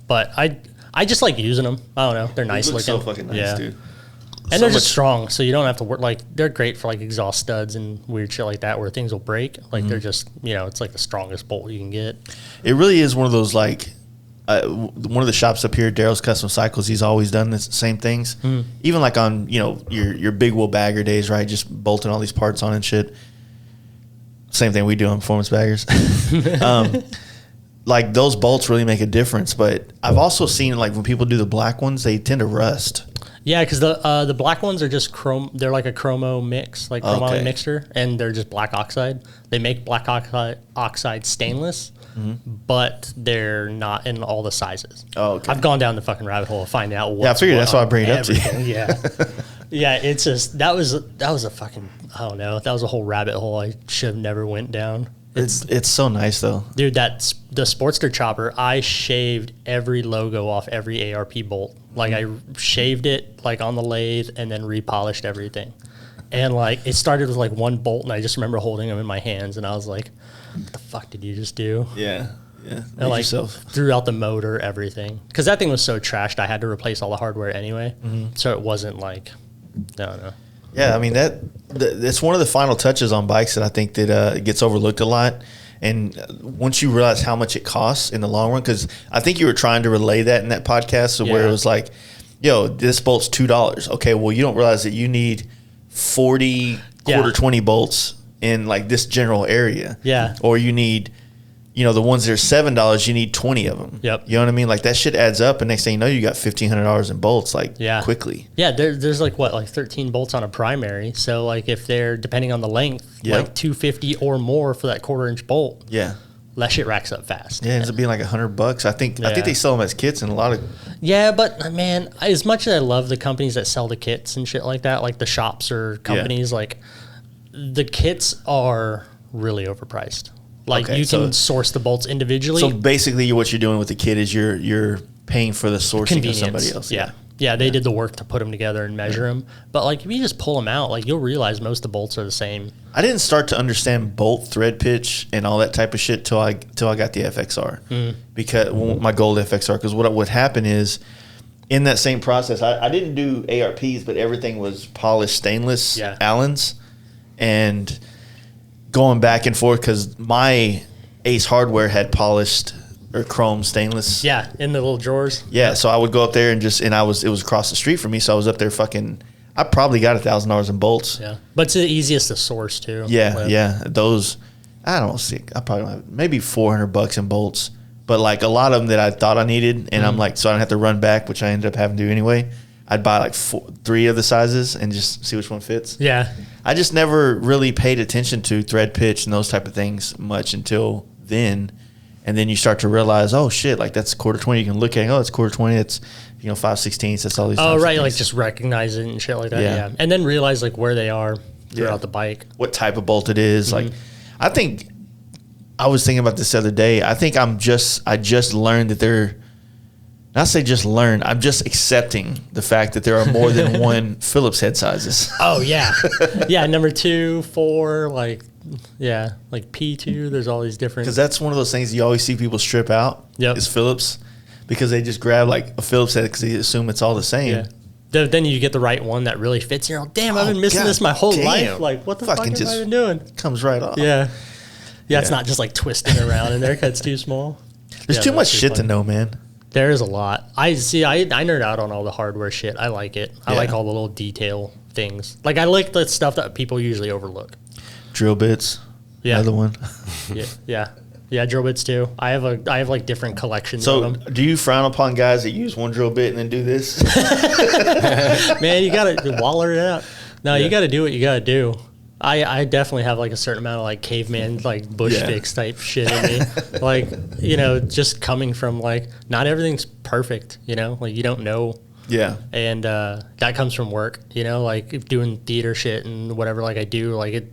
but I just like using them. I don't know. They're nice looking. So fucking nice, dude. And they're just strong, so you don't have to work. Like they're great for like exhaust studs and weird shit like that where things will break. Like they're just, it's like the strongest bolt you can get. It really is one of those like, one of the shops up here, Daryl's Custom Cycles, he's always done the same things. Even like on, your big wheel bagger days, right? Just bolting all these parts on and shit. Same thing we do on performance baggers. Like those bolts really make a difference. But I've also seen like when people do the black ones, they tend to rust. Yeah, because the black ones are just chrome. They're like a chromo mix, like chromoly mixture, and they're just black oxide. They make black oxide stainless, but they're not in all the sizes. Oh, okay. I've gone down the fucking rabbit hole to find out what. Yeah, I figured that's why I bring it up to you. Yeah, yeah. It's just that was a fucking, I don't know. That was a whole rabbit hole I should have never went down. It's so nice though, dude. That's the Sportster chopper. I shaved every logo off every ARP bolt. Like I shaved it like on the lathe and then repolished everything. And like it started with like one bolt, and I just remember holding them in my hands, and I was like, "What the fuck did you just do?" Yeah. And like threw out the motor, everything, because that thing was so trashed. I had to replace all the hardware anyway, so it wasn't like, I don't know. Yeah, I mean that's one of the final touches on bikes that I think that gets overlooked a lot. And once you realize how much it costs in the long run, because I think you were trying to relay that in that podcast, where it was like, yo, this bolt's $2. Okay, well you don't realize that you need 40 quarter 20 bolts in like this general area. Yeah, or you need, the ones that are $7, you need 20 of them. Yep. You know what I mean? Like that shit adds up, and next thing you know, you got $1,500 in bolts, like quickly. Yeah, there's like 13 bolts on a primary. So like if they're, depending on the length, like $250 or more for that 1/4-inch bolt. Yeah. That shit racks up fast. Yeah, it ends up being like $100. I think they sell them as kits in a lot of. Yeah, but man, as much as I love the companies that sell the kits and shit like that, like the shops or companies, like the kits are really overpriced. Like you can source the bolts individually. So basically, what you're doing with the kit is you're paying for the sourcing of somebody else. Yeah, they did the work to put them together and measure them. But like if you just pull them out, like you'll realize most of the bolts are the same. I didn't start to understand bolt thread pitch and all that type of shit till I got the FXR, because my gold FXR. Because what would happen is in that same process, I didn't do ARPs, but everything was polished stainless Allens, and going back and forth because my Ace Hardware had polished or chrome stainless. Yeah, in the little drawers. Yeah, so I would go up there and it was across the street from me, so I was up there I probably got $1,000 in bolts. Yeah, but it's the easiest to source too. Yeah. Those, I don't know, I probably have maybe $400 in bolts, but like a lot of them that I thought I needed, and I'm like, so I don't have to run back, which I ended up having to do anyway. I'd buy like 3 of the sizes and just see which one fits. Yeah, I just never really paid attention to thread pitch and those type of things much until then. And then you start to realize, oh shit, like that's 1/4-20. You can look at it, it's 1/4-20. It's 5/16. That's all these. Oh right, like just recognize it and shit like that. Yeah, and then realize like where they are throughout the bike, what type of bolt it is. Like, I think I was thinking about this the other day. I think I just learned that they're. Not say just learned. I'm just accepting the fact that there are more than one Phillips head sizes. Oh yeah, yeah. Number 2, 4, like P2. There's all these different. Because that's one of those things you always see people strip out. Yep. Is Phillips, because they just grab like a Phillips head because they assume it's all the same. Yeah. Then you get the right one that really fits. You're like, damn, I've been missing this my whole life. Like, what the fuck have I been doing? Comes right off. Yeah. It's not just like twisting around in there because it's too small. There's too much shit to know, man. There is a lot. I nerd out on all the hardware shit. I like it. I like all the little detail things. Like, I like the stuff that people usually overlook. Drill bits. Yeah. Another one. Yeah, drill bits too. I have like different collections of them. Do you frown upon guys that use one drill bit and then do this? Man, you got to waller it out. No, you got to do what you got to do. I definitely have like a certain amount of like caveman, like bush fix type shit in me. Like, just coming from like, not everything's perfect, like you don't know. Yeah. And that comes from work, like doing theater shit and whatever, like I do, like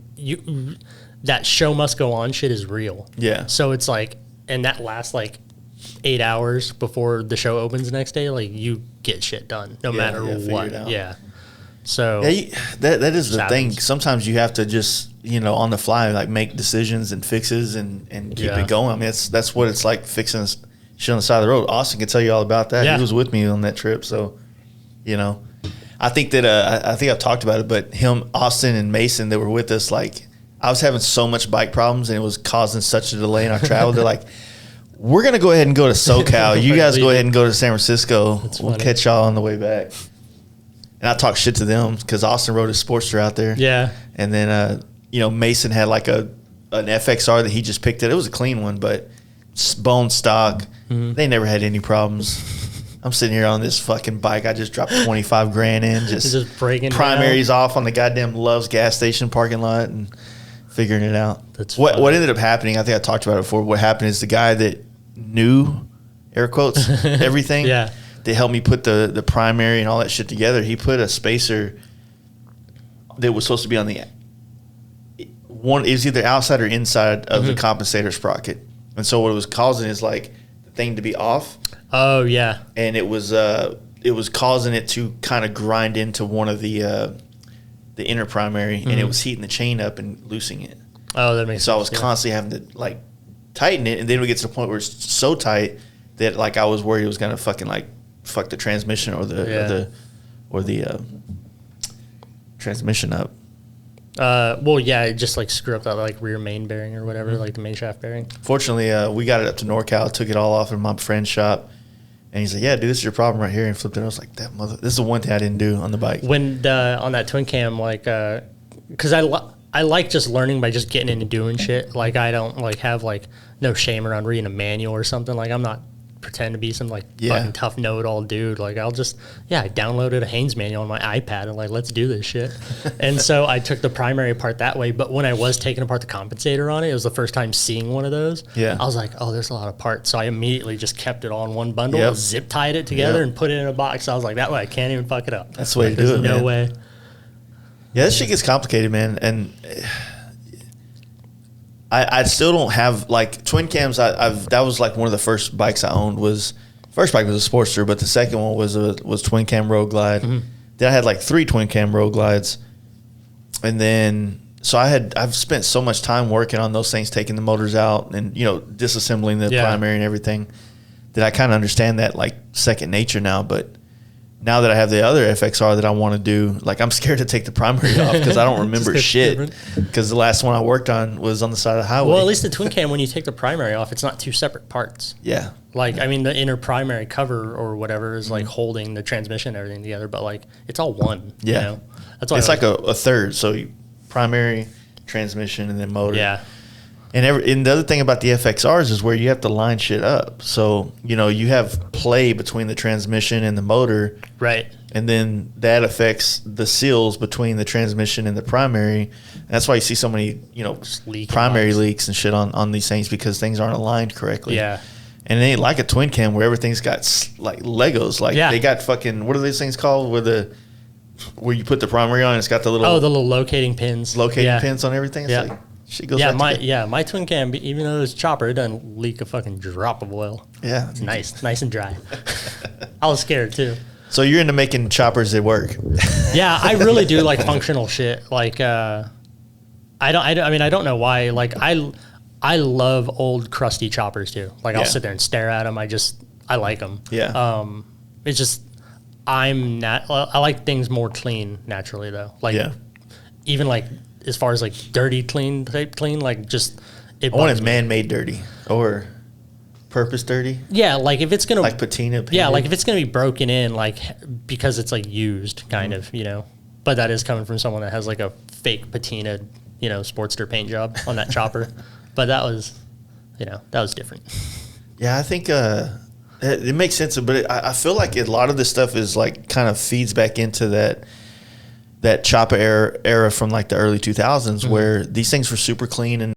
that show must go on shit is real. Yeah. So it's like, and that lasts like 8 hours before the show opens the next day, like you get shit done no matter what. Yeah. So that is the thing. Sometimes you have to just on the fly like make decisions and fixes and keep it going. I mean that's what it's like fixing shit on the side of the road. Austin can tell you all about that. He was with me on that trip, so I think that I think I've talked about it, but Austin and Mason that were with us, like I was having so much bike problems and it was causing such a delay in our travel. They're like, we're gonna go ahead and go to SoCal. You guys go ahead and go to San Francisco. We'll catch y'all on the way back. And I talked shit to them because Austin rode his Sportster out there. Yeah. And then, Mason had like an FXR that he just picked it. It was a clean one, but bone stock. Mm-hmm. They never had any problems. I'm sitting here on this fucking bike. I just dropped $25,000 in. Just breaking primaries off on the goddamn Love's gas station parking lot and figuring it out. That's what ended up happening, I think I talked about it before. What happened is the guy that knew, air quotes, everything. Yeah. They helped me put the primary and all that shit together. He put a spacer that was supposed to be on the one. It was either outside or inside of the compensator sprocket, and so what it was causing is like the thing to be off. Oh yeah, and it was causing it to kind of grind into one of the inner primary, and it was heating the chain up and loosening it. Oh, that makes sense. So I was constantly having to like tighten it, and then we get to the point where it's so tight that like I was worried it was gonna fucking like fuck the transmission or the transmission up. Well, yeah, it just like screw up that like rear main bearing or whatever, like the main shaft bearing. Fortunately, we got it up to NorCal, took it all off in my friend's shop, and he's like, "Yeah, dude, this is your problem right here." And flipped it. I was like, "That mother." This is the one thing I didn't do on the bike. When on that twin cam, like, because I like just learning by just getting into doing shit. Like I don't like have like no shame around reading a manual or something. Like I'm not pretend to be some like fucking tough know-it-all dude. Like I'll just I downloaded a Haynes manual on my iPad and like let's do this shit. And so I took the primary apart that way. But when I was taking apart the compensator on it, it was the first time seeing one of those. Yeah, I was like, oh, there's a lot of parts. So I immediately just kept it all in one bundle, zip tied it together, and put it in a box. I was like, that way I can't even fuck it up. That's the way to do it. No man. way. Yeah, this shit gets complicated, man, and I still don't have like twin cams. That was like one of the first bikes I owned. First bike was a Sportster, but the second one was twin cam Road Glide. Mm-hmm. Then I had like 3 twin cam Road Glides, and then so I've spent so much time working on those things, taking the motors out and disassembling the primary and everything, that I kind of understand that like second nature now. But now that I have the other FXR that I want to do, like I'm scared to take the primary off because I don't remember shit. Because the last one I worked on was on the side of the highway. Well, at least the twin cam, when you take the primary off, it's not two separate parts. Yeah. Like, I mean, the inner primary cover or whatever is like holding the transmission and everything together, but like it's all one. Yeah. You know? That's why it's like a third. So primary, transmission, and then motor. Yeah. And the other thing about the FXRs is where you have to line shit up. So, you know, you have play between the transmission and the motor. Right. And then that affects the seals between the transmission and the primary. And that's why you see so many, you know, primary leaks and shit on these things because things aren't aligned correctly. Yeah. And it ain't like a twin cam where everything's got like Legos. Like they got fucking, what are these things called? Where you put the primary on, it's got the little... the little locating pins. Pins on everything. It's like... She goes my twin cam, even though it's chopper, it doesn't leak a fucking drop of oil. Yeah. It's nice and dry. I was scared too. So you're into making choppers that work. Yeah, I really do like functional shit. Like, I don't know why. Like, I love old crusty choppers too. Like, I'll sit there and stare at them. I like them. Yeah. It's just, I like things more clean naturally though. Like, even like, as far as like dirty, clean, like just I want it man-made dirty or purpose dirty. Yeah, like if it's gonna like patina. Painted. Yeah, like if it's gonna be broken in, like because it's like used, kind of, you know. But that is coming from someone that has like a fake patina, you know, Sportster paint job on that chopper. But that was, you know, that was different. Yeah, I think it makes sense, but I feel like a lot of this stuff is like kind of feeds back into that chopper era from like the early 2000s where these things were super clean and